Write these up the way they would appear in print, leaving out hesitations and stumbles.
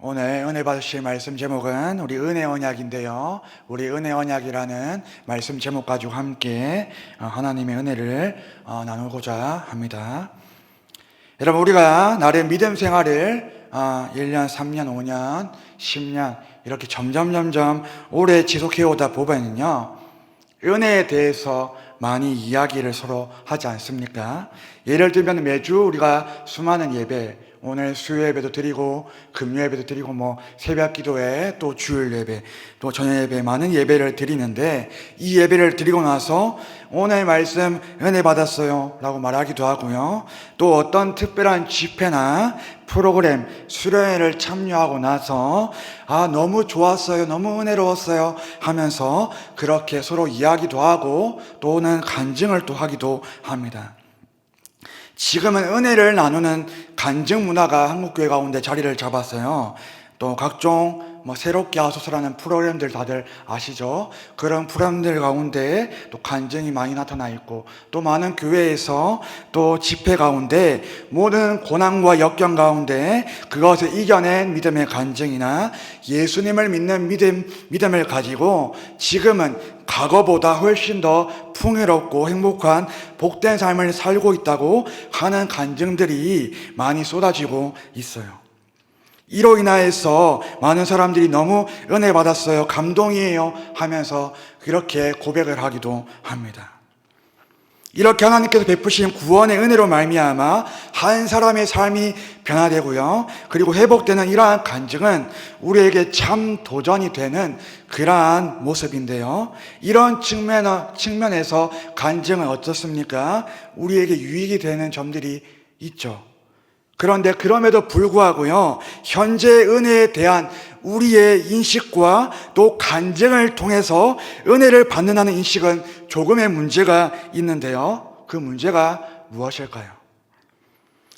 오늘 은혜 받으실 말씀 제목은 우리 은혜 언약인데요. 우리 은혜 언약이라는 말씀 제목 가지고 함께 하나님의 은혜를 나누고자 합니다. 여러분, 우리가 나름 믿음 생활을 1년, 3년, 5년, 10년 이렇게 점점 오래 지속해 오다 보면요, 은혜에 대해서 많이 이야기를 서로 하지 않습니까? 예를 들면 매주 우리가 수많은 예배, 오늘 수요 예배도 드리고 금요 예배도 드리고 새벽 기도회, 또 주일 예배, 또 저녁 예배, 많은 예배를 드리는데, 이 예배를 드리고 나서 오늘 말씀 은혜 받았어요 라고 말하기도 하고요, 또 어떤 특별한 집회나 프로그램, 수련회를 참여하고 나서 너무 좋았어요, 너무 은혜로웠어요 하면서 그렇게 서로 이야기도 하고 또는 간증을 또 하기도 합니다. 지금은 은혜를 나누는 간증 문화가 한국교회 가운데 자리를 잡았어요. 또 각종 새롭게 하소서라는 프로그램들 다들 아시죠? 그런 프로그램들 가운데 또 간증이 많이 나타나 있고, 또 많은 교회에서 또 집회 가운데 모든 고난과 역경 가운데 그것을 이겨낸 믿음의 간증이나 예수님을 믿는 믿음을 가지고 지금은 과거보다 훨씬 더 풍요롭고 행복한 복된 삶을 살고 있다고 하는 간증들이 많이 쏟아지고 있어요. 이로 인하여서 많은 사람들이 너무 은혜 받았어요, 감동이에요 하면서 그렇게 고백을 하기도 합니다. 이렇게 하나님께서 베푸신 구원의 은혜로 말미암아 한 사람의 삶이 변화되고요, 그리고 회복되는 이러한 간증은 우리에게 참 도전이 되는 그러한 모습인데요, 이런 측면에서 간증은 어떻습니까? 우리에게 유익이 되는 점들이 있죠. 그런데 그럼에도 불구하고요, 현재 은혜에 대한 우리의 인식과 또 간증을 통해서 은혜를 받는다는 인식은 조금의 문제가 있는데요, 그 문제가 무엇일까요?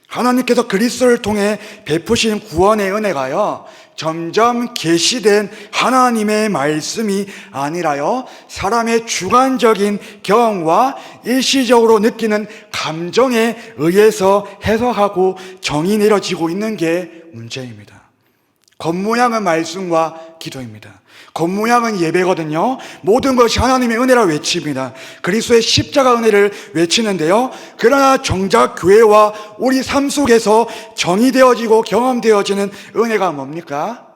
하나님께서 그리스도를 통해 베푸신 구원의 은혜가요, 점점 계시된 하나님의 말씀이 아니라요, 사람의 주관적인 경험과 일시적으로 느끼는 감정에 의해서 해석하고 정의 내려지고 있는 게 문제입니다. 겉모양은 말씀과 기도입니다. 겉모양은 예배거든요. 모든 것이 하나님의 은혜라 외칩니다. 그리스도의 십자가 은혜를 외치는데요, 그러나 정작 교회와 우리 삶 속에서 정의되어지고 경험되어지는 은혜가 뭡니까?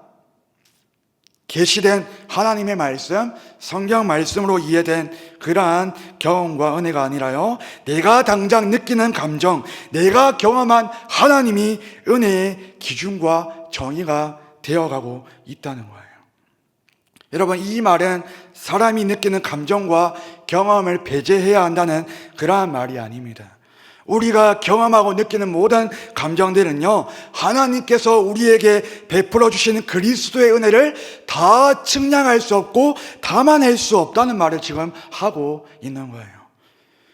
계시된 하나님의 말씀, 성경 말씀으로 이해된 그러한 경험과 은혜가 아니라요, 내가 당장 느끼는 감정, 내가 경험한 하나님이 은혜의 기준과 정의가 되어가고 있다는 거예요. 여러분, 이 말은 사람이 느끼는 감정과 경험을 배제해야 한다는 그러한 말이 아닙니다. 우리가 경험하고 느끼는 모든 감정들은요, 하나님께서 우리에게 베풀어 주시는 그리스도의 은혜를 다 측량할 수 없고 담아낼 수 없다는 말을 지금 하고 있는 거예요.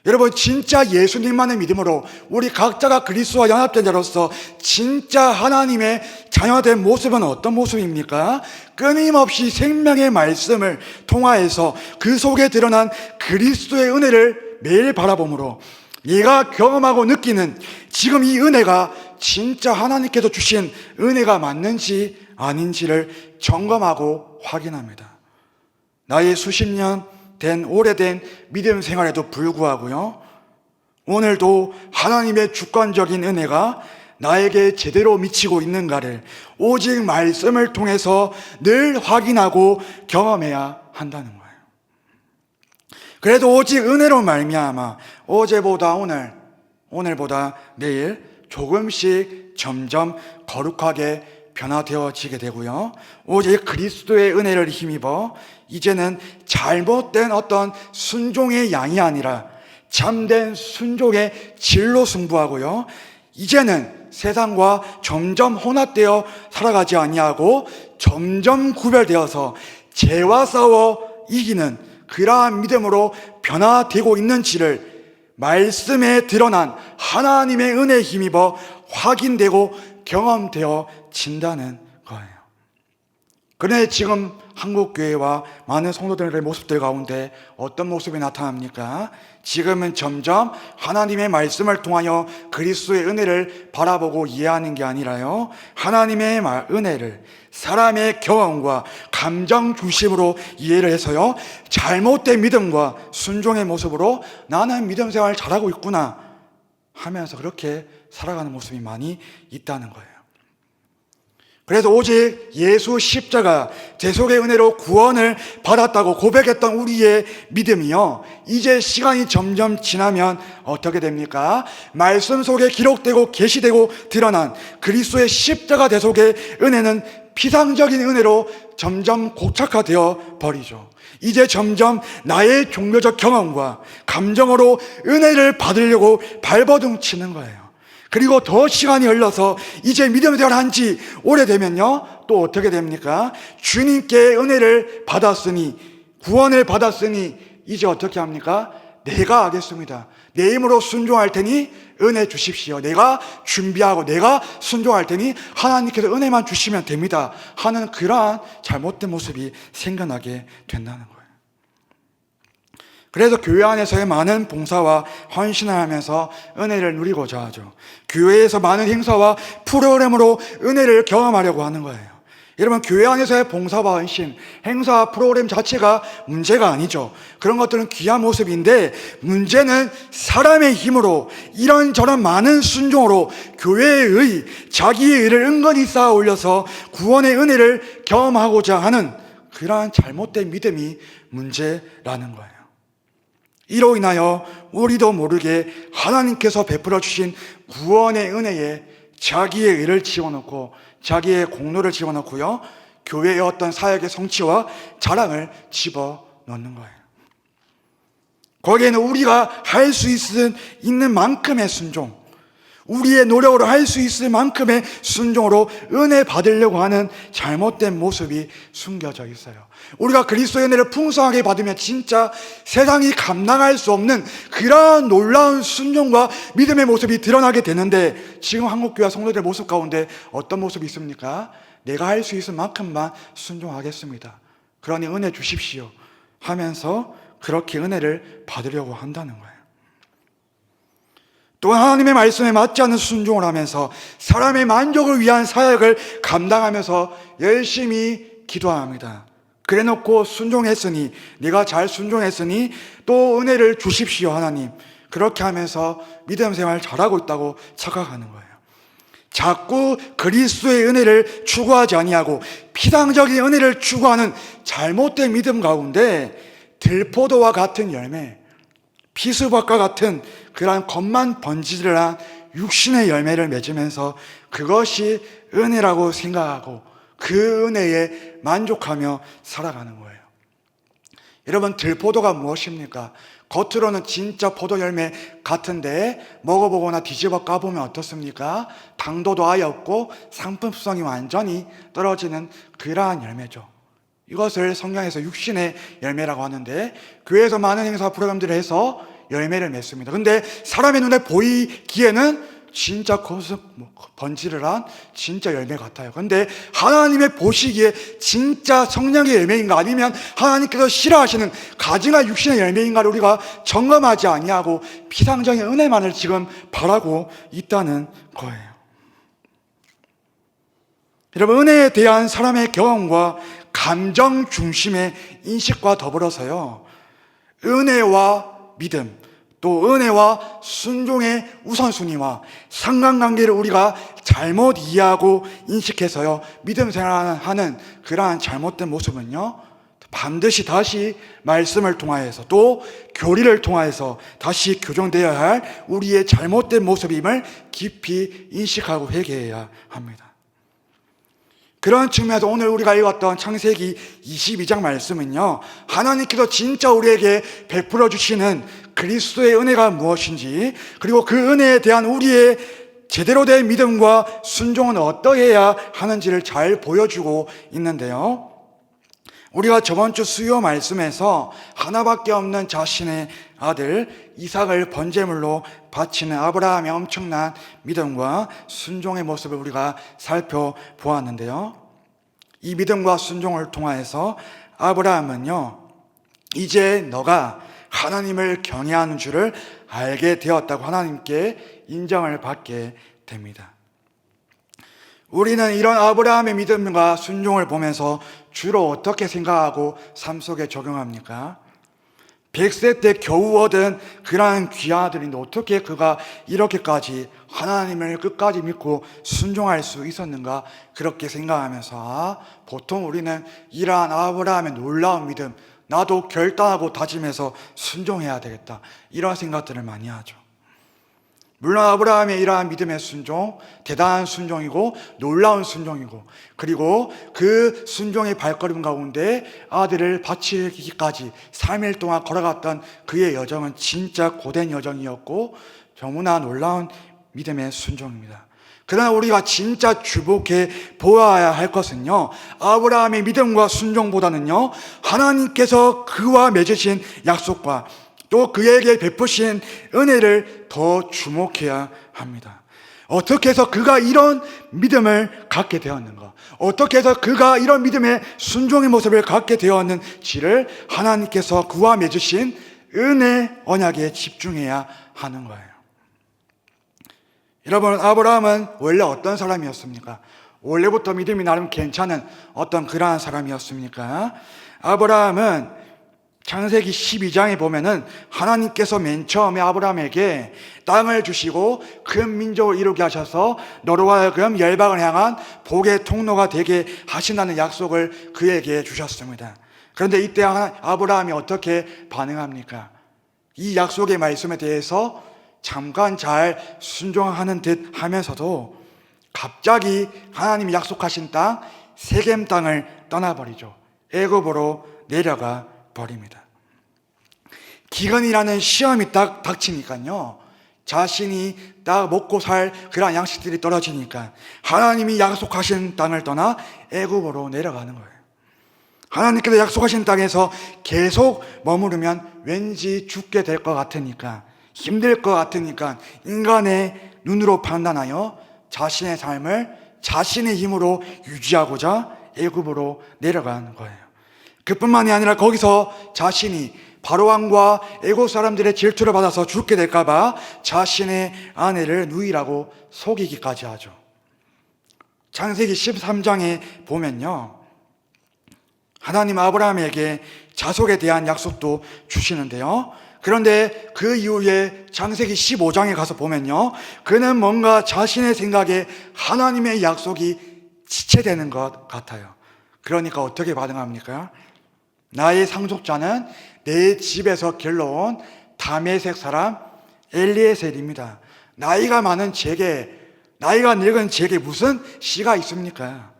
여러분, 진짜 예수님만의 믿음으로 우리 각자가 그리스도와 연합된 자로서 진짜 하나님의 자녀된 모습은 어떤 모습입니까? 끊임없이 생명의 말씀을 통하여서 그 속에 드러난 그리스도의 은혜를 매일 바라보므로 내가 경험하고 느끼는 지금 이 은혜가 진짜 하나님께서 주신 은혜가 맞는지 아닌지를 점검하고 확인합니다. 나의 수십 년 된 오래된 믿음 생활에도 불구하고요, 오늘도 하나님의 주권적인 은혜가 나에게 제대로 미치고 있는가를 오직 말씀을 통해서 늘 확인하고 경험해야 한다는 거예요. 그래도 오직 은혜로 말미암아 어제보다 오늘, 오늘보다 내일 조금씩 점점 거룩하게 변화되어지게 되고요, 오직 그리스도의 은혜를 힘입어 이제는 잘못된 어떤 순종의 양이 아니라 참된 순종의 질로 승부하고요, 이제는 세상과 점점 혼합되어 살아가지 아니하고 점점 구별되어서 죄와 싸워 이기는 그러한 믿음으로 변화되고 있는지를 말씀에 드러난 하나님의 은혜에 힘입어 확인되고 경험되어 진다는 거예요. 그런데 지금 한국교회와 많은 성도들의 모습들 가운데 어떤 모습이 나타납니까? 지금은 점점 하나님의 말씀을 통하여 그리스도의 은혜를 바라보고 이해하는 게 아니라요, 하나님의 은혜를 사람의 경험과 감정 중심으로 이해를 해서요, 잘못된 믿음과 순종의 모습으로 나는 믿음 생활을 잘하고 있구나 하면서 그렇게 살아가는 모습이 많이 있다는 거예요. 그래서 오직 예수 십자가 대속의 은혜로 구원을 받았다고 고백했던 우리의 믿음이요, 이제 시간이 점점 지나면 어떻게 됩니까? 말씀 속에 기록되고 계시되고 드러난 그리스도의 십자가 대속의 은혜는 피상적인 은혜로 점점 고착화되어 버리죠. 이제 점점 나의 종교적 경험과 감정으로 은혜를 받으려고 발버둥 치는 거예요. 그리고 더 시간이 흘러서 이제 믿음 생활을 한 지 오래되면요, 또 어떻게 됩니까? 주님께 은혜를 받았으니, 구원을 받았으니 이제 어떻게 합니까? 내가 하겠습니다. 내 힘으로 순종할 테니 은혜 주십시오. 내가 준비하고 내가 순종할 테니 하나님께서 은혜만 주시면 됩니다 하는 그러한 잘못된 모습이 생겨나게 된다는 거예요. 그래서 교회 안에서의 많은 봉사와 헌신을 하면서 은혜를 누리고자 하죠. 교회에서 많은 행사와 프로그램으로 은혜를 경험하려고 하는 거예요. 여러분, 교회 안에서의 봉사와 헌신, 행사와 프로그램 자체가 문제가 아니죠. 그런 것들은 귀한 모습인데, 문제는 사람의 힘으로 이런저런 많은 순종으로 교회의 자기의 의를 은근히 쌓아 올려서 구원의 은혜를 경험하고자 하는 그러한 잘못된 믿음이 문제라는 거예요. 이로 인하여 우리도 모르게 하나님께서 베풀어 주신 구원의 은혜에 자기의 의를 집어넣고 자기의 공로를 집어넣고요, 교회의 어떤 사역의 성취와 자랑을 집어넣는 거예요. 거기에는 우리가 할 수 있는 만큼의 순종, 우리의 노력으로 할 수 있을 만큼의 순종으로 은혜 받으려고 하는 잘못된 모습이 숨겨져 있어요. 우리가 그리스도의 은혜를 풍성하게 받으면 진짜 세상이 감당할 수 없는 그러한 놀라운 순종과 믿음의 모습이 드러나게 되는데, 지금 한국교회 성도들의 모습 가운데 어떤 모습이 있습니까? 내가 할 수 있을 만큼만 순종하겠습니다, 그러니 은혜 주십시오 하면서 그렇게 은혜를 받으려고 한다는 거예요. 또 하나님의 말씀에 맞지 않는 순종을 하면서 사람의 만족을 위한 사역을 감당하면서 열심히 기도합니다. 그래놓고 순종했으니, 내가 잘 순종했으니 또 은혜를 주십시오 하나님, 그렇게 하면서 믿음 생활 잘하고 있다고 착각하는 거예요. 자꾸 그리스도의 은혜를 추구하지 아니하고 피상적인 은혜를 추구하는 잘못된 믿음 가운데 들포도와 같은 열매, 피수박과 같은 그러한 겉만 번지르르한 육신의 열매를 맺으면서 그것이 은혜라고 생각하고 그 은혜에 만족하며 살아가는 거예요. 여러분, 들포도가 무엇입니까? 겉으로는 진짜 포도 열매 같은데 먹어보거나 뒤집어 까보면 어떻습니까? 당도도 아예 없고 상품성이 완전히 떨어지는 그러한 열매죠. 이것을 성경에서 육신의 열매라고 하는데, 교회에서 많은 행사 프로그램들을 해서 열매를 맺습니다. 근데 사람의 눈에 보이기에는 진짜 번지르르한 진짜 열매 같아요. 근데 하나님의 보시기에 진짜 성령의 열매인가, 아니면 하나님께서 싫어하시는 가증한 육신의 열매인가를 우리가 점검하지 아니하고 피상적인 은혜만을 지금 바라고 있다는 거예요. 여러분, 은혜에 대한 사람의 경험과 감정 중심의 인식과 더불어서요, 은혜와 믿음, 또 은혜와 순종의 우선순위와 상관관계를 우리가 잘못 이해하고 인식해서요, 믿음 생활하는 그러한 잘못된 모습은요, 반드시 다시 말씀을 통하여서 또 교리를 통하여서 다시 교정되어야 할 우리의 잘못된 모습임을 깊이 인식하고 회개해야 합니다. 그런 측면에서 오늘 우리가 읽었던 창세기 22장 말씀은요, 하나님께서 진짜 우리에게 베풀어 주시는 그리스도의 은혜가 무엇인지, 그리고 그 은혜에 대한 우리의 제대로 된 믿음과 순종은 어떠해야 하는지를 잘 보여주고 있는데요, 우리가 저번 주 수요 말씀에서 하나밖에 없는 자신의 아들 이삭을 번제물로 바치는 아브라함의 엄청난 믿음과 순종의 모습을 우리가 살펴보았는데요, 이 믿음과 순종을 통하여서 아브라함은요, 이제 너가 하나님을 경외하는 줄을 알게 되었다고 하나님께 인정을 받게 됩니다. 우리는 이런 아브라함의 믿음과 순종을 보면서 주로 어떻게 생각하고 삶 속에 적용합니까? 100세 때 겨우 얻은 그러한 귀한 아들인데 어떻게 그가 이렇게까지 하나님을 끝까지 믿고 순종할 수 있었는가, 그렇게 생각하면서 보통 우리는 이러한 아브라함의 놀라운 믿음, 나도 결단하고 다짐해서 순종해야 되겠다, 이런 생각들을 많이 하죠. 물론 아브라함의 이러한 믿음의 순종, 대단한 순종이고 놀라운 순종이고, 그리고 그 순종의 발걸음 가운데 아들을 바치기까지 3일 동안 걸어갔던 그의 여정은 진짜 고된 여정이었고 너무나 놀라운 믿음의 순종입니다. 그러나 우리가 진짜 주목해 보아야 할 것은요, 아브라함의 믿음과 순종보다는요, 하나님께서 그와 맺으신 약속과 또 그에게 베푸신 은혜를 더 주목해야 합니다. 어떻게 해서 그가 이런 믿음을 갖게 되었는가, 어떻게 해서 그가 이런 믿음의 순종의 모습을 갖게 되었는지를 하나님께서 그와 맺으신 은혜 언약에 집중해야 하는 거예요. 여러분, 아브라함은 원래 어떤 사람이었습니까? 원래부터 믿음이 나름 괜찮은 어떤 그러한 사람이었습니까? 아브라함은 창세기 12장에 보면은 하나님께서 맨 처음에 아브라함에게 땅을 주시고 큰 민족을 이루게 하셔서 너로 하여금 열방을 향한 복의 통로가 되게 하신다는 약속을 그에게 주셨습니다. 그런데 이때 아브라함이 어떻게 반응합니까? 이 약속의 말씀에 대해서 잠깐 잘 순종하는 듯 하면서도 갑자기 하나님이 약속하신 땅 세겜 땅을 떠나버리죠. 애굽으로 내려가 버립니다. 기근이라는 시험이 딱 닥치니까요, 자신이 딱 먹고 살 그런 양식들이 떨어지니까 하나님이 약속하신 땅을 떠나 애굽으로 내려가는 거예요. 하나님께서 약속하신 땅에서 계속 머무르면 왠지 죽게 될 것 같으니까, 힘들 것 같으니까 인간의 눈으로 판단하여 자신의 삶을 자신의 힘으로 유지하고자 애굽으로 내려가는 거예요. 그뿐만이 아니라 거기서 자신이 바로왕과 애굽 사람들의 질투를 받아서 죽게 될까 봐 자신의 아내를 누이라고 속이기까지 하죠. 창세기 13장에 보면요, 하나님 아브라함에게 자손에 대한 약속도 주시는데요, 그런데 그 이후에 창세기 15장에 가서 보면요, 그는 뭔가 자신의 생각에 하나님의 약속이 지체되는 것 같아요. 그러니까 어떻게 반응합니까? 나의 상속자는 내 집에서 길러온 다메섹 사람 엘리에셀입니다. 나이가 많은 제게, 나이가 늙은 제게 무슨 씨가 있습니까?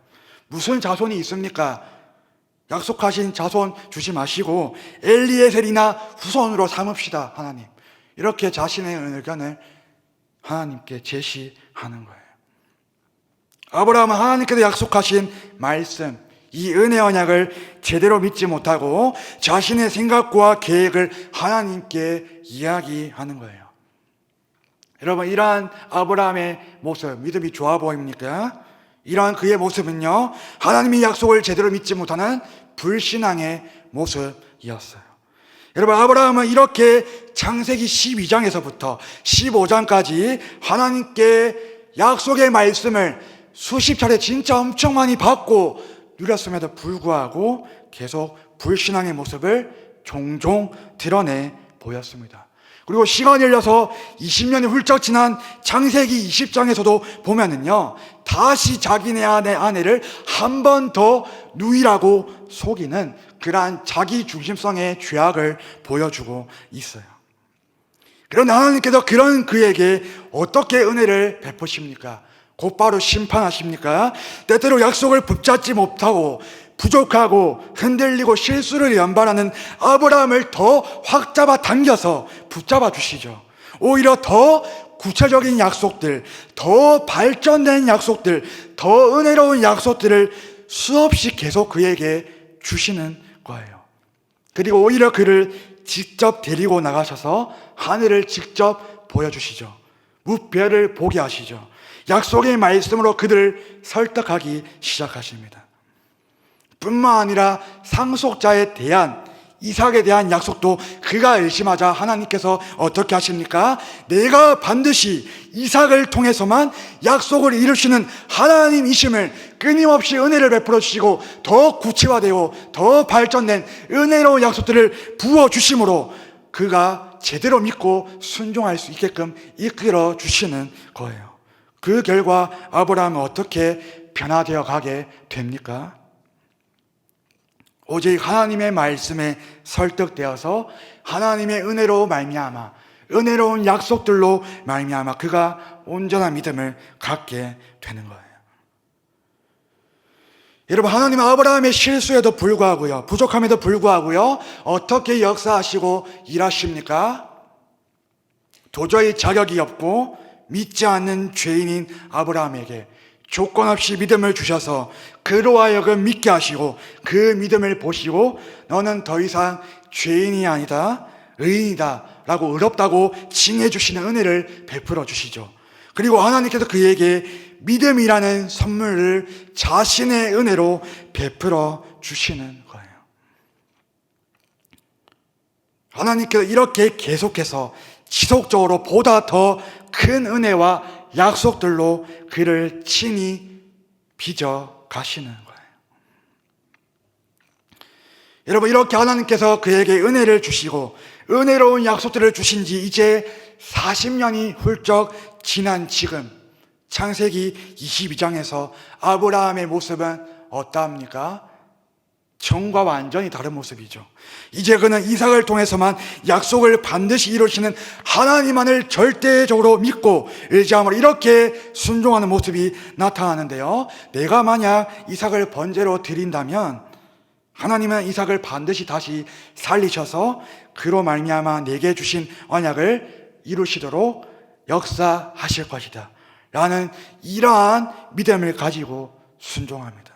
무슨 자손이 있습니까? 약속하신 자손 주지 마시고 엘리에셀이나 후손으로 삼읍시다, 하나님. 이렇게 자신의 의견을 하나님께 제시하는 거예요. 아브라함은 하나님께서 약속하신 말씀, 이 은혜 언약을 제대로 믿지 못하고 자신의 생각과 계획을 하나님께 이야기하는 거예요. 여러분, 이러한 아브라함의 모습, 믿음이 좋아 보입니까? 이러한 그의 모습은요, 하나님의 약속을 제대로 믿지 못하는 불신앙의 모습이었어요. 여러분, 아브라함은 이렇게 창세기 12장에서부터 15장까지 하나님께 약속의 말씀을 수십 차례 진짜 엄청 많이 받고 누렸음에도 불구하고 계속 불신앙의 모습을 종종 드러내 보였습니다. 그리고 시간이 흘러서 20년이 훌쩍 지난 창세기 20장에서도 보면은요, 다시 자기네 아내를 한 번 더 누이라고 속이는 그러한 자기 중심성의 죄악을 보여주고 있어요. 그런데 하나님께서 그런 그에게 어떻게 은혜를 베푸십니까? 곧바로 심판하십니까? 때때로 약속을 붙잡지 못하고 부족하고 흔들리고 실수를 연발하는 아브라함을 더 확 잡아 당겨서 붙잡아 주시죠. 오히려 더 구체적인 약속들, 더 발전된 약속들, 더 은혜로운 약속들을 수없이 계속 그에게 주시는 거예요. 그리고 오히려 그를 직접 데리고 나가셔서 하늘을 직접 보여주시죠. 무별을 보게 하시죠. 약속의 말씀으로 그들을 설득하기 시작하십니다. 뿐만 아니라 상속자에 대한 이삭에 대한 약속도 그가 열심하자 하나님께서 어떻게 하십니까? 내가 반드시 이삭을 통해서만 약속을 이루시는 하나님이심을 끊임없이 은혜를 베풀어 주시고 더 구체화되고 더 발전된 은혜로운 약속들을 부어주심으로 그가 제대로 믿고 순종할 수 있게끔 이끌어 주시는 거예요. 그 결과 아브라함은 어떻게 변화되어 가게 됩니까? 오직 하나님의 말씀에 설득되어서 하나님의 은혜로 말미암아 은혜로운 약속들로 말미암아 그가 온전한 믿음을 갖게 되는 거예요. 여러분, 하나님은 아브라함의 실수에도 불구하고요, 부족함에도 불구하고요, 어떻게 역사하시고 일하십니까? 도저히 자격이 없고 믿지 않는 죄인인 아브라함에게 조건 없이 믿음을 주셔서 그로 하여금 믿게 하시고 그 믿음을 보시고 너는 더 이상 죄인이 아니다, 의인이다 라고 의롭다고 칭해 주시는 은혜를 베풀어 주시죠. 그리고 하나님께서 그에게 믿음이라는 선물을 자신의 은혜로 베풀어 주시는 거예요. 하나님께서 이렇게 계속해서 지속적으로 보다 더 큰 은혜와 약속들로 그를 친히 빚어 가시는 거예요. 여러분, 이렇게 하나님께서 그에게 은혜를 주시고 은혜로운 약속들을 주신 지 이제 40년이 훌쩍 지난 지금 창세기 22장에서 아브라함의 모습은 어떠합니까? 전과 완전히 다른 모습이죠. 이제 그는 이삭을 통해서만 약속을 반드시 이루시는 하나님만을 절대적으로 믿고 의지함으로 이렇게 순종하는 모습이 나타나는데요, 내가 만약 이삭을 번제로 드린다면 하나님은 이삭을 반드시 다시 살리셔서 그로 말미암아 내게 주신 언약을 이루시도록 역사하실 것이다 라는 이러한 믿음을 가지고 순종합니다.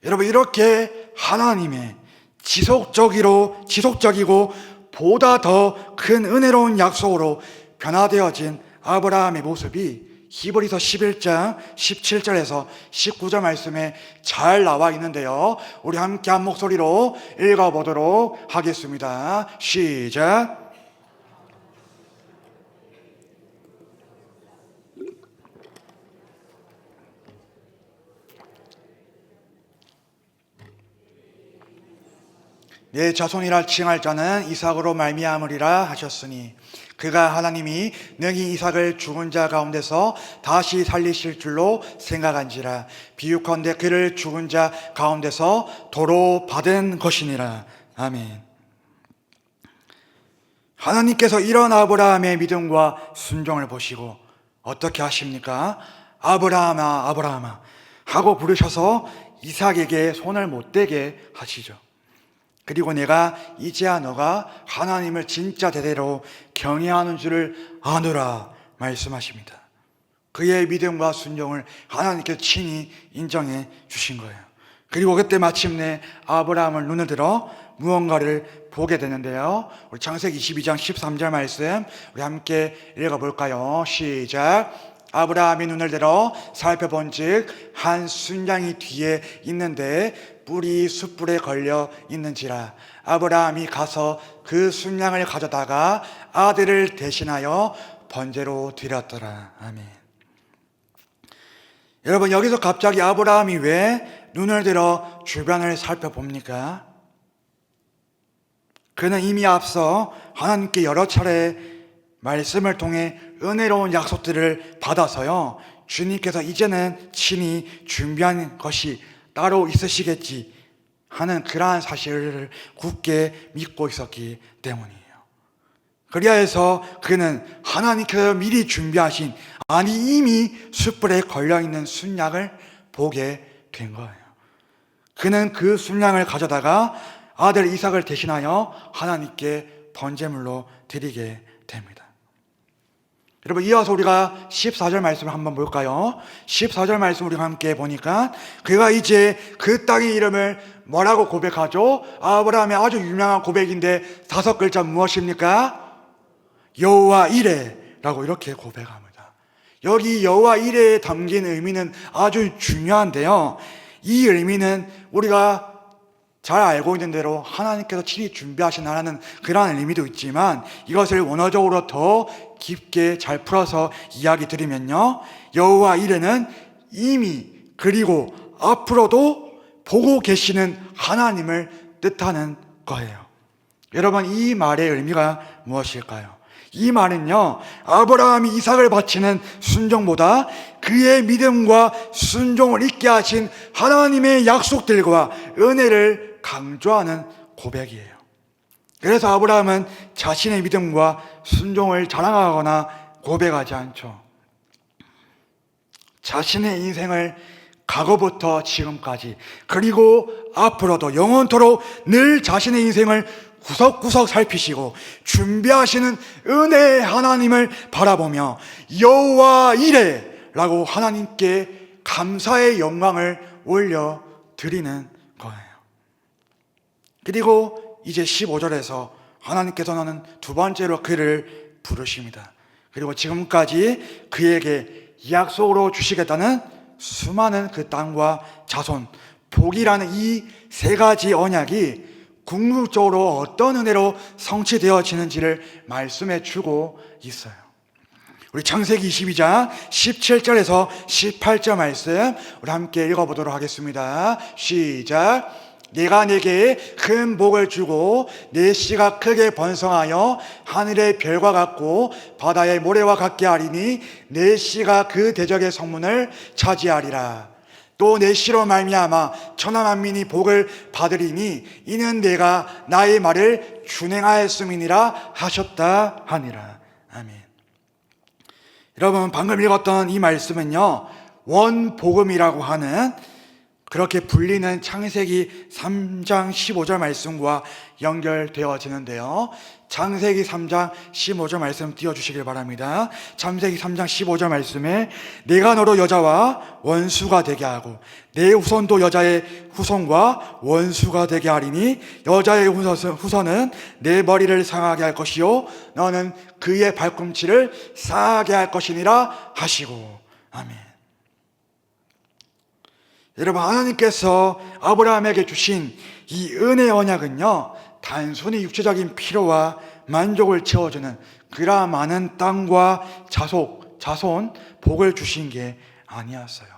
여러분, 이렇게 하나님의 지속적이고 보다 더 큰 은혜로운 약속으로 변화되어진 아브라함의 모습이 히브리서 11장 17절에서 19절 말씀에 잘 나와 있는데요, 우리 함께 한 목소리로 읽어보도록 하겠습니다. 시작. 내 자손이라 칭할 자는 이삭으로 말미암으리라 하셨으니 그가 하나님이 능히 이삭을 죽은 자 가운데서 다시 살리실 줄로 생각한지라 비유컨대 그를 죽은 자 가운데서 도로 받은 것이니라. 아멘. 하나님께서 이런 아브라함의 믿음과 순종을 보시고 어떻게 하십니까? 아브라함아 아브라함아 하고 부르셔서 이삭에게 손을 못 대게 하시죠. 그리고 내가 이제야 너가 하나님을 진짜 대대로 경외하는 줄을 아노라 말씀하십니다. 그의 믿음과 순종을 하나님께서 친히 인정해 주신 거예요. 그리고 그때 마침내 아브라함은 눈을 들어 무언가를 보게 되는데요, 우리 창세기 22장 13절 말씀 우리 함께 읽어볼까요? 시작. 아브라함이 눈을 들어 살펴본즉 한 순양이 뒤에 있는데 뿔이 숯불에 걸려 있는지라 아브라함이 가서 그 순양을 가져다가 아들을 대신하여 번제로 드렸더라. 아멘. 여러분, 여기서 갑자기 아브라함이 왜 눈을 들어 주변을 살펴봅니까? 그는 이미 앞서 하나님께 여러 차례 말씀을 통해 은혜로운 약속들을 받아서요, 주님께서 이제는 친히 준비한 것이 따로 있으시겠지 하는 그러한 사실을 굳게 믿고 있었기 때문이에요. 그리하여서 그는 하나님께서 미리 준비하신, 아니 이미 숯불에 걸려있는 순양을 보게 된 거예요. 그는 그 순양을 가져다가 아들 이삭을 대신하여 하나님께 번제물로 드리게 됩니다. 여러분, 이어서 우리가 14절 말씀을 한번 볼까요? 14절 말씀 우리가 함께 보니까 그가 이제 그 땅의 이름을 뭐라고 고백하죠? 아브라함의 아주 유명한 고백인데 5글자 무엇입니까? 여호와 이레라고 이렇게 고백합니다. 여기 여호와 이레에 담긴 의미는 아주 중요한데요, 이 의미는 우리가 잘 알고 있는 대로 하나님께서 친히 준비하신다는 그러한 의미도 있지만, 이것을 원어적으로 더 깊게 잘 풀어서 이야기 드리면요, 여호와 이레는 이미 그리고 앞으로도 보고 계시는 하나님을 뜻하는 거예요. 여러분, 이 말의 의미가 무엇일까요? 이 말은요, 아브라함이 이삭을 바치는 순종보다 그의 믿음과 순종을 잊게 하신 하나님의 약속들과 은혜를 강조하는 고백이에요. 그래서 아브라함은 자신의 믿음과 순종을 자랑하거나 고백하지 않죠. 자신의 인생을 과거부터 지금까지 그리고 앞으로도 영원토록 늘 자신의 인생을 구석구석 살피시고 준비하시는 은혜의 하나님을 바라보며 여호와 이레라고 하나님께 감사의 영광을 올려드리는 거예요. 그리고 이제 15절에서 하나님께서는 두 번째로 그를 부르십니다. 그리고 지금까지 그에게 약속으로 주시겠다는 수많은 그 땅과 자손, 복이라는 이 세 가지 언약이 궁극적으로 어떤 은혜로 성취되어지는지를 말씀해 주고 있어요. 우리 창세기 22장 17절에서 18절 말씀 우리 함께 읽어보도록 하겠습니다. 시작. 내가 네게 큰 복을 주고 네 씨가 크게 번성하여 하늘의 별과 같고 바다의 모래와 같게 하리니 네 씨가 그 대적의 성문을 차지하리라. 또 내 씨로 말미암아 천하 만민이 복을 받으리니 이는 내가 나의 말을 준행하였음이니라 하셨다 하니라. 아멘. 여러분, 방금 읽었던 이 말씀은요, 원복음이라고 하는 그렇게 불리는 창세기 3장 15절 말씀과 연결되어지는데요, 창세기 3장 15절 말씀 띄워주시길 바랍니다. 창세기 3장 15절 말씀에 내가 너로 여자와 원수가 되게 하고 내 후손도 여자의 후손과 원수가 되게 하리니 여자의 후손은 내 머리를 상하게 할 것이요 너는 그의 발꿈치를 상하게 할 것이니라 하시고. 아멘. 여러분, 하나님께서 아브라함에게 주신 이 은혜의 언약은요, 단순히 육체적인 필요와 만족을 채워주는 그러한 많은 땅과 자손, 복을 주신 게 아니었어요.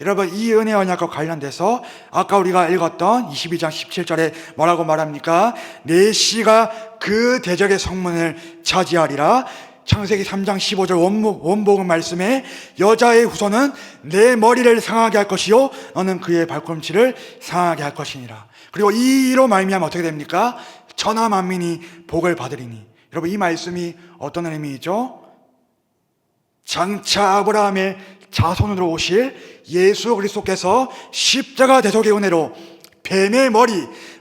여러분, 이 은혜의 언약과 관련돼서 아까 우리가 읽었던 22장 17절에 뭐라고 말합니까? 내 씨가 그 대적의 성문을 차지하리라. 창세기 3장 15절 원복음 말씀에 여자의 후손은 내 머리를 상하게 할 것이요 너는 그의 발꿈치를 상하게 할 것이니라. 그리고 이로 말미암아 어떻게 됩니까? 천하 만민이 복을 받으리니. 여러분, 이 말씀이 어떤 의미이죠? 장차 아브라함의 자손으로 오실 예수 그리스도께서 십자가 대속의 은혜로 뱀의 머리,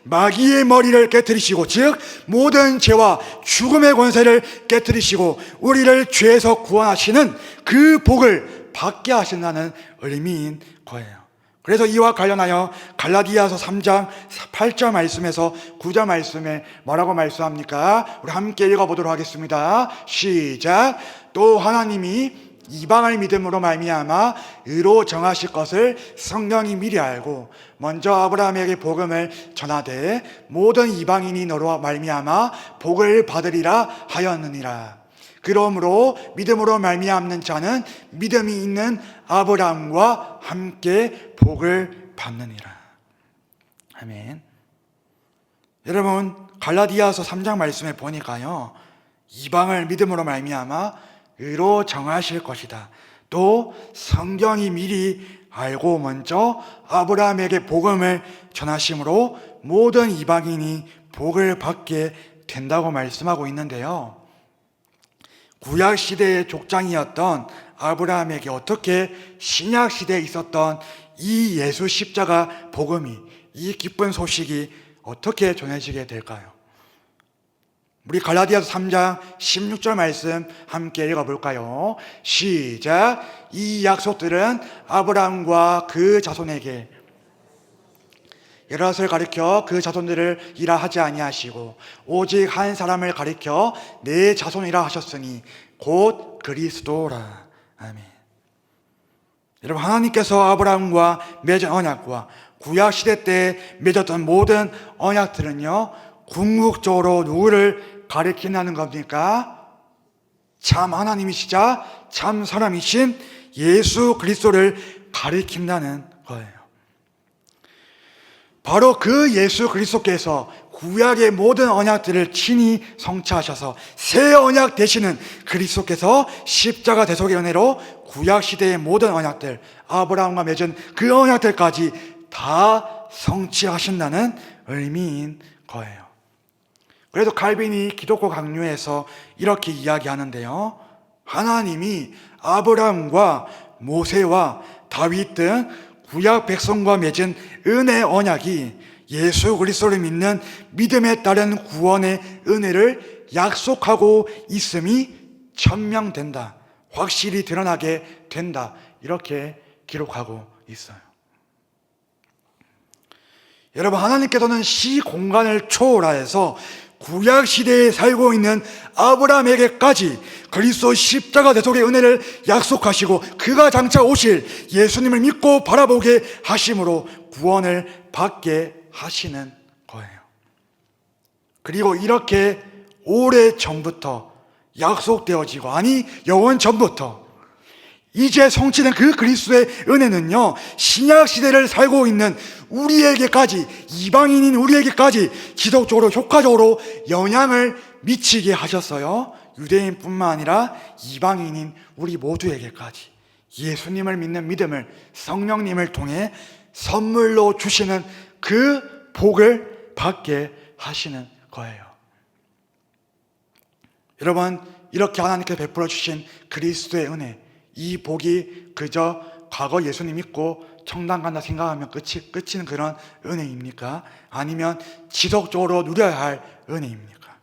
마귀의 머리를 깨뜨리시고, 즉 모든 죄와 죽음의 권세를 깨뜨리시고 우리를 죄에서 구원하시는 그 복을 받게 하신다는 의미인 거예요. 그래서 이와 관련하여 갈라디아서 3장 8절 말씀에서 9절 말씀에 뭐라고 말씀합니까? 우리 함께 읽어보도록 하겠습니다. 시작. 또 하나님이 이방을 믿음으로 말미암아 의로 정하실 것을 성령이 미리 알고 먼저 아브라함에게 복음을 전하되 모든 이방인이 너로 말미암아 복을 받으리라 하였느니라. 그러므로 믿음으로 말미암는 자는 믿음이 있는 아브라함과 함께 복을 받느니라. 아멘. 여러분, 갈라디아서 3장 말씀에 보니까요, 이방을 믿음으로 말미암아 의로 정하실 것이다. 또 성경이 미리 알고 먼저 아브라함에게 복음을 전하심으로 모든 이방인이 복을 받게 된다고 말씀하고 있는데요, 구약 시대의 족장이었던 아브라함에게 어떻게 신약 시대에 있었던 이 예수 십자가 복음이, 이 기쁜 소식이 어떻게 전해지게 될까요? 우리 갈라디아서 3장 16절 말씀 함께 읽어볼까요? 시작. 이 약속들은 아브라함과 그 자손에게 여럿을 가리켜 그 자손들을 이라 하지 아니하시고 오직 한 사람을 가리켜 내 자손이라 하셨으니 곧 그리스도라. 아멘. 여러분, 하나님께서 아브라함과 맺은 언약과 구약시대 때 맺었던 모든 언약들은요, 궁극적으로 누구를 가리킨다는 겁니까? 참 하나님이시자 참 사람이신 예수 그리스도를 가리킨다는 거예요. 바로 그 예수 그리스도께서 구약의 모든 언약들을 친히 성취하셔서 새 언약 되시는 그리스도께서 십자가 대속의 은혜로 구약시대의 모든 언약들, 아브라함과 맺은 그 언약들까지 다 성취하신다는 의미인 거예요. 그래도 칼빈이 기독교 강요에서 이렇게 이야기하는데요, 하나님이 아브라함과 모세와 다윗 등 구약 백성과 맺은 은혜 언약이 예수 그리스도를 믿는 믿음에 따른 구원의 은혜를 약속하고 있음이 천명된다, 확실히 드러나게 된다, 이렇게 기록하고 있어요. 여러분, 하나님께서는 시공간을 초월하여서 구약시대에 살고 있는 아브라함에게까지 그리스도 십자가 대속의 은혜를 약속하시고 그가 장차 오실 예수님을 믿고 바라보게 하심으로 구원을 받게 하시는 거예요. 그리고 이렇게 오래전부터 약속되어지고, 아니 영원 전부터 이제 성취된 그 그리스도의 은혜는요, 신약시대를 살고 있는 우리에게까지, 이방인인 우리에게까지 지속적으로 효과적으로 영향을 미치게 하셨어요. 유대인뿐만 아니라 이방인인 우리 모두에게까지 예수님을 믿는 믿음을 성령님을 통해 선물로 주시는 그 복을 받게 하시는 거예요. 여러분, 이렇게 하나님께서 베풀어 주신 그리스도의 은혜, 이 복이 그저 과거 예수님 믿고 천당 간다 생각하면 끝인 그런 은혜입니까? 아니면 지속적으로 누려야 할 은혜입니까?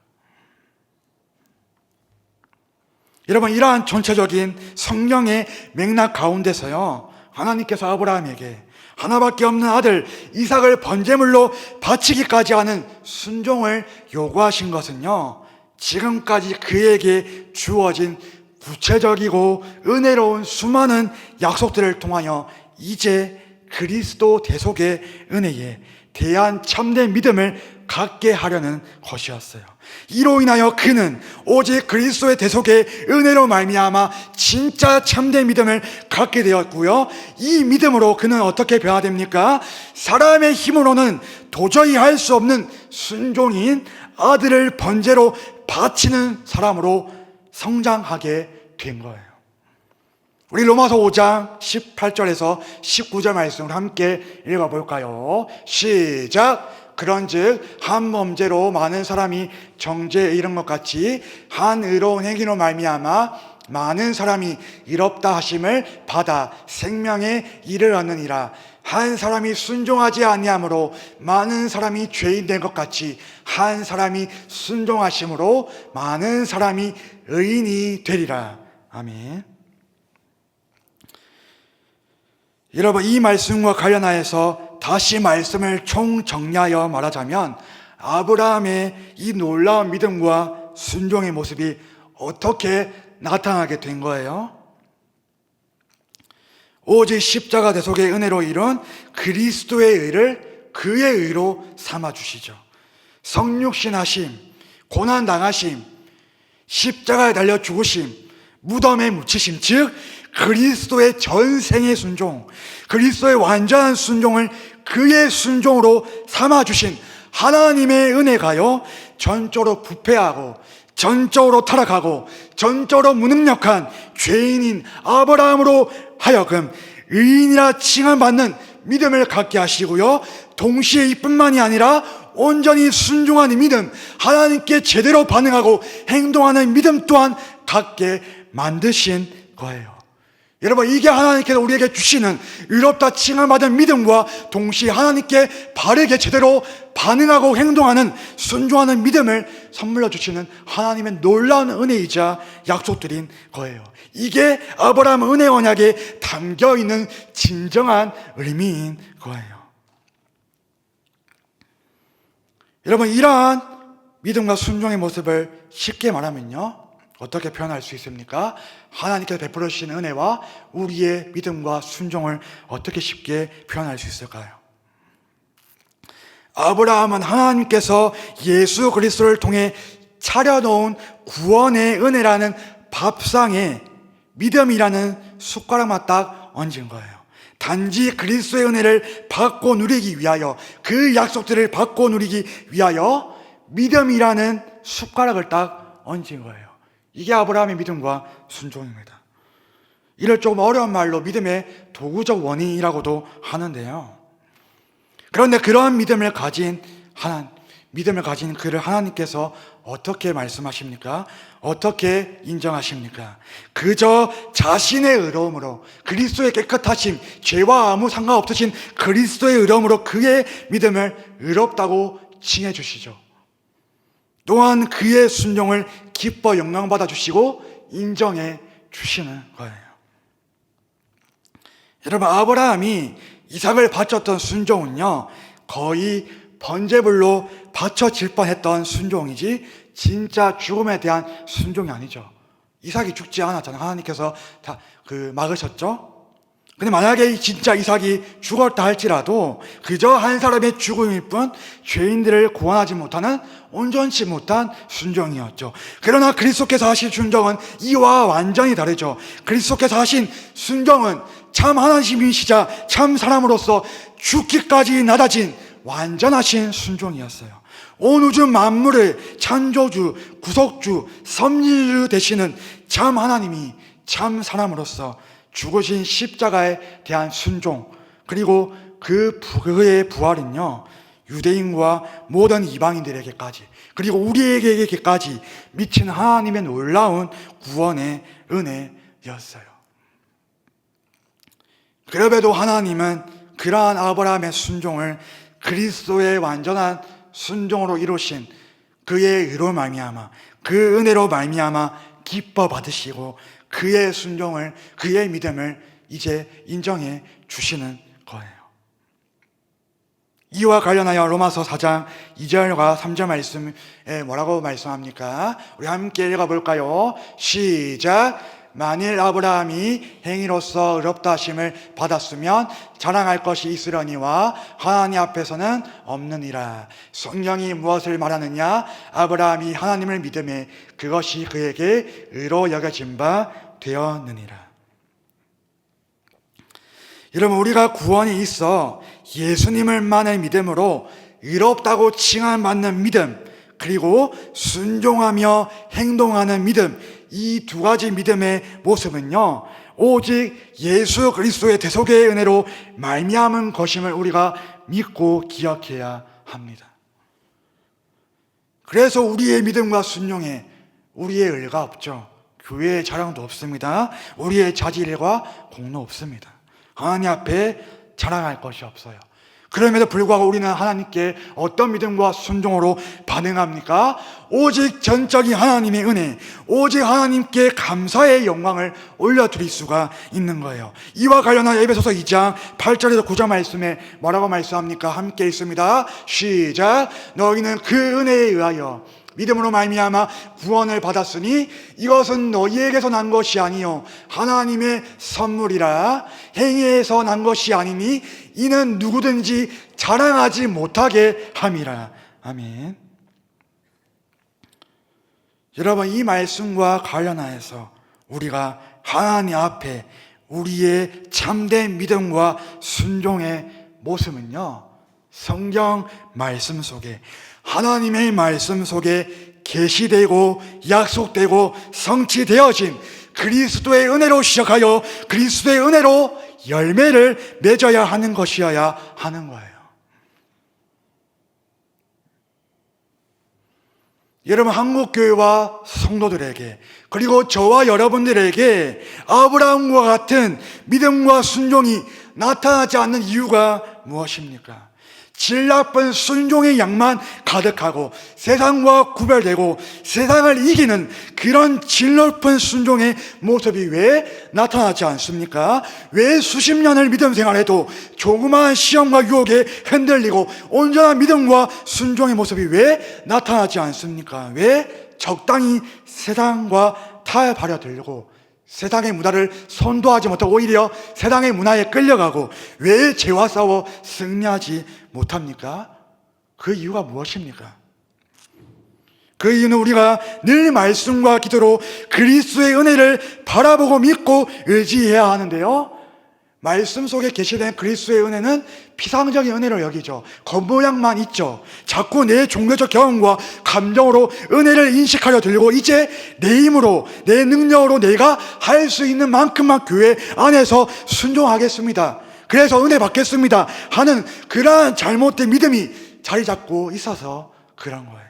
여러분, 이러한 전체적인 성령의 맥락 가운데서요, 하나님께서 아브라함에게 하나밖에 없는 아들 이삭을 번제물로 바치기까지 하는 순종을 요구하신 것은요, 지금까지 그에게 주어진 구체적이고 은혜로운 수많은 약속들을 통하여 이제 그리스도 대속의 은혜에 대한 참된 믿음을 갖게 하려는 것이었어요. 이로 인하여 그는 오직 그리스도의 대속의 은혜로 말미암아 진짜 참된 믿음을 갖게 되었고요, 이 믿음으로 그는 어떻게 변화됩니까? 사람의 힘으로는 도저히 할 수 없는 순종인 아들을 번제로 바치는 사람으로 성장하게 된 거예요. 우리 로마서 5장 18절에서 19절 말씀을 함께 읽어볼까요? 시작! 그런즉 한 범죄로 많은 사람이 정죄에 이른 것 같이 한 의로운 행위로 말미암아 많은 사람이 의롭다 하심을 받아 생명에 이르렀느니라. 한 사람이 순종하지 아니함으로 많은 사람이 죄인 된 것 같이 한 사람이 순종하심으로 많은 사람이 의인이 되리라. 아멘. 여러분, 이 말씀과 관련하여서 다시 말씀을 총정리하여 말하자면 아브라함의 이 놀라운 믿음과 순종의 모습이 어떻게 나타나게 된 거예요? 오직 십자가 대속의 은혜로 이룬 그리스도의 의를 그의 의로 삼아주시죠. 성육신하심, 고난당하심, 십자가에 달려 죽으심, 무덤에 묻히심, 즉 그리스도의 전생의 순종, 그리스도의 완전한 순종을 그의 순종으로 삼아주신 하나님의 은혜가요, 전적으로 부패하고 전적으로 타락하고 전적으로 무능력한 죄인인 아브라함으로 하여금 의인이라 칭함받는 믿음을 갖게 하시고요, 동시에 이뿐만이 아니라 온전히 순종하는 믿음, 하나님께 제대로 반응하고 행동하는 믿음 또한 갖게 만드신 거예요. 여러분, 이게 하나님께서 우리에게 주시는 의롭다 칭함받은 믿음과 동시에 하나님께 바르게 제대로 반응하고 행동하는 순종하는 믿음을 선물로 주시는 하나님의 놀라운 은혜이자 약속드린 거예요. 이게 아브라함 은혜 언약에 담겨있는 진정한 의미인 거예요. 여러분, 이러한 믿음과 순종의 모습을 쉽게 말하면요, 어떻게 표현할 수 있습니까? 하나님께서 베풀어 주신 은혜와 우리의 믿음과 순종을 어떻게 쉽게 표현할 수 있을까요? 아브라함은 하나님께서 예수 그리스도를 통해 차려놓은 구원의 은혜라는 밥상에 믿음이라는 숟가락만 딱 얹은 거예요. 단지 그리스도의 은혜를 받고 누리기 위하여, 그 약속들을 받고 누리기 위하여 믿음이라는 숟가락을 딱 얹은 거예요. 이게 아브라함의 믿음과 순종입니다. 이를 조금 어려운 말로 믿음의 도구적 원인이라고도 하는데요. 그런데 그러한 믿음을 가진 그를 하나님께서 어떻게 말씀하십니까? 어떻게 인정하십니까? 그저 자신의 의로움으로, 그리스도의 깨끗하심, 죄와 아무 상관없으신 그리스도의 의로움으로 그의 믿음을 의롭다고 칭해 주시죠. 또한 그의 순종을 기뻐 영광받아 주시고 인정해 주시는 거예요. 여러분, 아브라함이 이삭을 바쳤던 순종은요, 거의 번제물로 바쳐질 뻔했던 순종이지 진짜 죽음에 대한 순종이 아니죠. 이삭이 죽지 않았잖아요. 하나님께서 다 막으셨죠. 근데 만약에 진짜 이삭이 죽었다 할지라도 그저 한 사람의 죽음일 뿐 죄인들을 구원하지 못하는 온전치 못한 순종이었죠. 그러나 그리스도께서 하신 순종은 이와 완전히 다르죠. 그리스도께서 하신 순종은 참 하나님이시자 참 사람으로서 죽기까지 낮아진 완전하신 순종이었어요. 온 우주 만물의 창조주, 구속주, 섭리주 되시는 참 하나님이 참 사람으로서 죽으신 십자가에 대한 순종, 그리고 그의 부활은요, 유대인과 모든 이방인들에게까지, 그리고 우리에게까지 미친 하나님의 놀라운 구원의 은혜였어요. 그럼에도 하나님은 그러한 아브라함의 순종을 그리스도의 완전한 순종으로 이루신 그의 의로 말미암아, 그 은혜로 말미암아 기뻐 받으시고 그의 순종을, 그의 믿음을 이제 인정해 주시는 거예요. 이와 관련하여 로마서 4장 2절과 3절 말씀에 뭐라고 말씀합니까? 우리 함께 읽어볼까요? 시작! 만일 아브라함이 행위로서 의롭다 하심을 받았으면 자랑할 것이 있으려니와 하나님 앞에서는 없느니라. 성경이 무엇을 말하느냐? 아브라함이 하나님을 믿음에 그것이 그에게 의로 여겨진 바 되었느니라. 여러분, 우리가 구원이 있어 예수님을 만의 믿음으로 의롭다고 칭함받는 믿음, 그리고 순종하며 행동하는 믿음, 이 두 가지 믿음의 모습은요, 오직 예수 그리스도의 대속의 은혜로 말미암은 것임을 우리가 믿고 기억해야 합니다. 그래서 우리의 믿음과 순종에 우리의 의가 없죠. 교회의 자랑도 없습니다. 우리의 자질과 공로 없습니다. 하나님 앞에 자랑할 것이 없어요. 그럼에도 불구하고 우리는 하나님께 어떤 믿음과 순종으로 반응합니까? 오직 전적인 하나님의 은혜, 오직 하나님께 감사의 영광을 올려드릴 수가 있는 거예요. 이와 관련한 에베소서 2장 8절에서 9절 말씀에 뭐라고 말씀합니까? 함께 읽습니다. 시작! 너희는 그 은혜에 의하여 믿음으로 말미암아 구원을 받았으니 이것은 너희에게서 난 것이 아니요 하나님의 선물이라. 행위에서 난 것이 아니니 이는 누구든지 자랑하지 못하게 함이라. 아멘. 여러분, 이 말씀과 관련하여서 우리가 하나님 앞에 우리의 참된 믿음과 순종의 모습은요, 성경 말씀 속에, 하나님의 말씀 속에 계시되고 약속되고 성취되어진 그리스도의 은혜로 시작하여 그리스도의 은혜로 열매를 맺어야 하는 것이어야 하는 거예요. 여러분, 한국교회와 성도들에게, 그리고 저와 여러분들에게 아브라함과 같은 믿음과 순종이 나타나지 않는 이유가 무엇입니까? 질 나쁜 순종의 양만 가득하고 세상과 구별되고 세상을 이기는 그런 질 높은 순종의 모습이 왜 나타나지 않습니까? 왜 수십 년을 믿음 생활해도 조그마한 시험과 유혹에 흔들리고 온전한 믿음과 순종의 모습이 왜 나타나지 않습니까? 왜 적당히 세상과 타협하려 들고 세상의 문화를 선도하지 못하고 오히려 세상의 문화에 끌려가고 왜 죄와 싸워 승리하지 못합니까? 그 이유가 무엇입니까? 그 이유는 우리가 늘 말씀과 기도로 그리스도의 은혜를 바라보고 믿고 의지해야 하는데요, 말씀 속에 계시된 그리스도의 은혜는 피상적인 은혜로 여기죠. 겉모양만 있죠. 자꾸 내 종교적 경험과 감정으로 은혜를 인식하려 들고 이제 내 힘으로, 내 능력으로 내가 할 수 있는 만큼만 교회 안에서 순종하겠습니다, 그래서 은혜 받겠습니다 하는 그러한 잘못된 믿음이 자리 잡고 있어서 그런 거예요.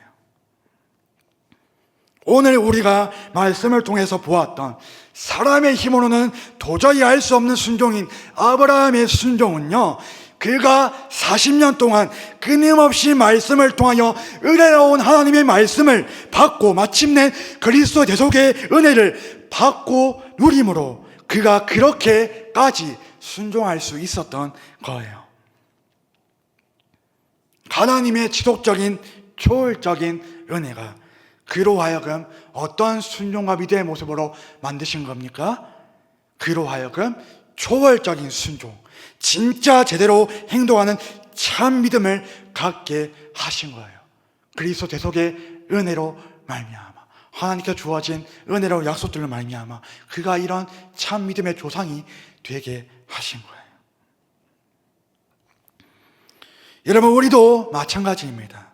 오늘 우리가 말씀을 통해서 보았던 사람의 힘으로는 도저히 할 수 없는 순종인 아브라함의 순종은요, 그가 40년 동안 끊임없이 말씀을 통하여 은혜로운 하나님의 말씀을 받고 마침내 그리스도 대속의 은혜를 받고 누림으로 그가 그렇게까지 순종할 수 있었던 거예요. 하나님의 지속적인 초월적인 은혜가 그로 하여금 어떤 순종과 믿음의 모습으로 만드신 겁니까? 그로 하여금 초월적인 순종, 진짜 제대로 행동하는 참 믿음을 갖게 하신 거예요. 그리스도 대속의 은혜로 말미암아, 하나님께 주어진 은혜로 약속들로 말미암아 그가 이런 참 믿음의 조상이 되게 하신 거예요. 여러분, 우리도 마찬가지입니다.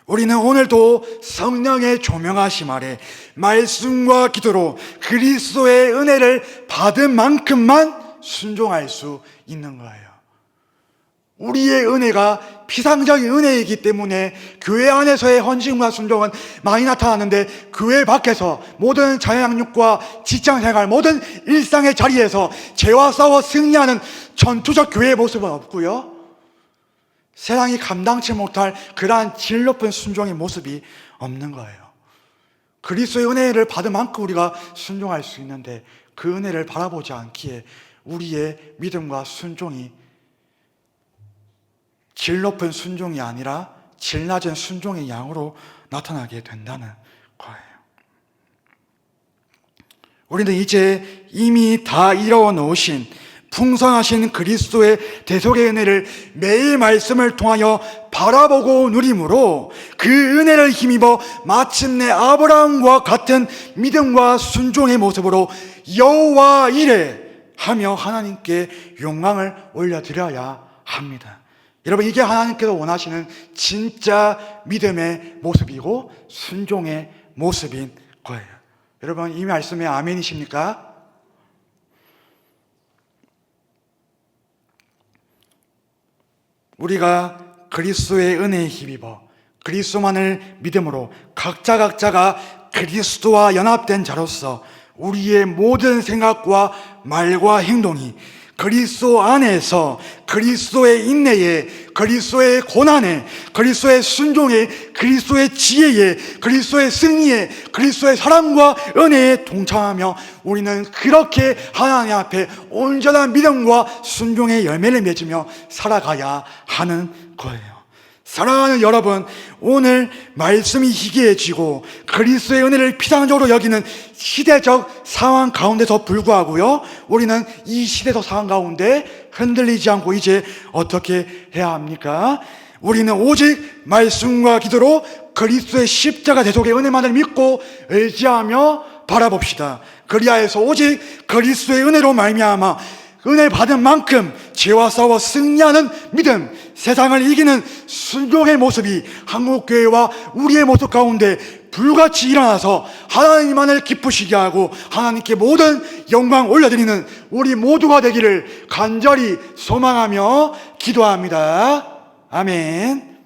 우리는 오늘도 성령의 조명하심 아래 말씀과 기도로 그리스도의 은혜를 받은 만큼만 순종할 수 있는 거예요. 우리의 은혜가 피상적인 은혜이기 때문에 교회 안에서의 헌신과 순종은 많이 나타나는데 교회 밖에서 모든 자영육과 직장생활, 모든 일상의 자리에서 죄와 싸워 승리하는 전투적 교회의 모습은 없고요, 세상이 감당치 못할 그러한 질 높은 순종의 모습이 없는 거예요. 그리스도의 은혜를 받은 만큼 우리가 순종할 수 있는데 그 은혜를 바라보지 않기에 우리의 믿음과 순종이 질 높은 순종이 아니라 질 낮은 순종의 양으로 나타나게 된다는 거예요. 우리는 이제 이미 다 이루어 놓으신 풍성하신 그리스도의 대속의 은혜를 매일 말씀을 통하여 바라보고 누림으로 그 은혜를 힘입어 마침내 아브라함과 같은 믿음과 순종의 모습으로 여호와 이레 하며 하나님께 영광을 올려드려야 합니다. 여러분, 이게 하나님께서 원하시는 진짜 믿음의 모습이고 순종의 모습인 거예요. 여러분, 이 말씀에 아멘이십니까? 우리가 그리스도의 은혜에 힘입어 그리스도만을 믿음으로 각자가 그리스도와 연합된 자로서 우리의 모든 생각과 말과 행동이 그리스도 안에서 그리스도의 인내에, 그리스도의 고난에, 그리스도의 순종에, 그리스도의 지혜에, 그리스도의 승리에, 그리스도의 사랑과 은혜에 동참하며 우리는 그렇게 하나님 앞에 온전한 믿음과 순종의 열매를 맺으며 살아가야 하는 거예요. 사랑하는 여러분, 오늘 말씀이 희귀해지고 그리스도의 은혜를 피상적으로 여기는 시대적 상황 가운데서 불구하고요, 우리는 이 시대적 상황 가운데 흔들리지 않고 이제 어떻게 해야 합니까? 우리는 오직 말씀과 기도로 그리스도의 십자가 대속의 은혜만을 믿고 의지하며 바라봅시다. 그리하여서 오직 그리스도의 은혜로 말미암아 은혜 받은 만큼 죄와 싸워 승리하는 믿음, 세상을 이기는 순종의 모습이 한국교회와 우리의 모습 가운데 불같이 일어나서 하나님만을 기쁘시게 하고 하나님께 모든 영광 올려드리는 우리 모두가 되기를 간절히 소망하며 기도합니다. 아멘.